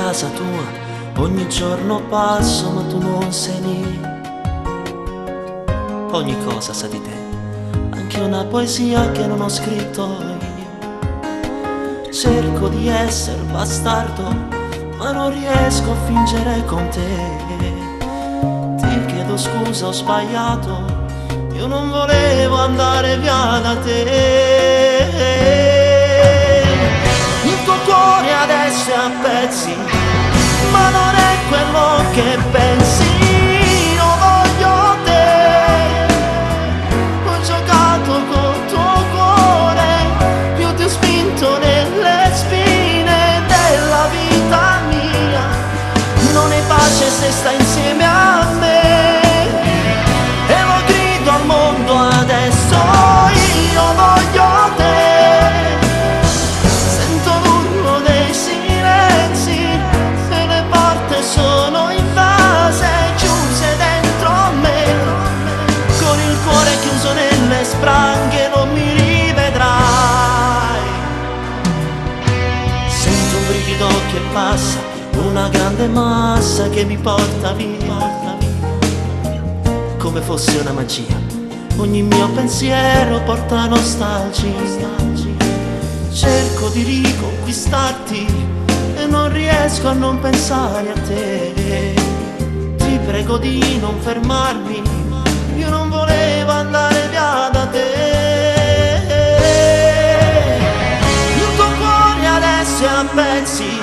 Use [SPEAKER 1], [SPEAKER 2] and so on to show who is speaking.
[SPEAKER 1] casa tua, ogni giorno passo ma tu non sei lì. Ogni cosa sa di te, anche una poesia che non ho scritto io. Cerco di essere bastardo, ma non riesco a fingere con te. Ti chiedo scusa, ho sbagliato, io non volevo andare via da te. Il tuo cuore adesso è a pezzi, ma non è quello che pensi. Io voglio te, ho giocato col tuo cuore, io ti ho spinto nelle spine della vita mia. Non hai pace se stai insieme a me, e lo grido al mondo adesso. Io voglio te, sento l'urlo dei silenzi e le porte sono invase, chiuse dentro me. Con il cuore chiuso nelle spranghe non mi rivedrai. Sento un brivido che passa, una grande massa che mi porta via, come fosse una magia. Ogni mio pensiero porta nostalgia. Cerco di riconquistarti e non riesco a non pensare a te. Ti prego di non fermarmi, io non volevo andare via da te. Il tuo cuore adesso è a pezzi,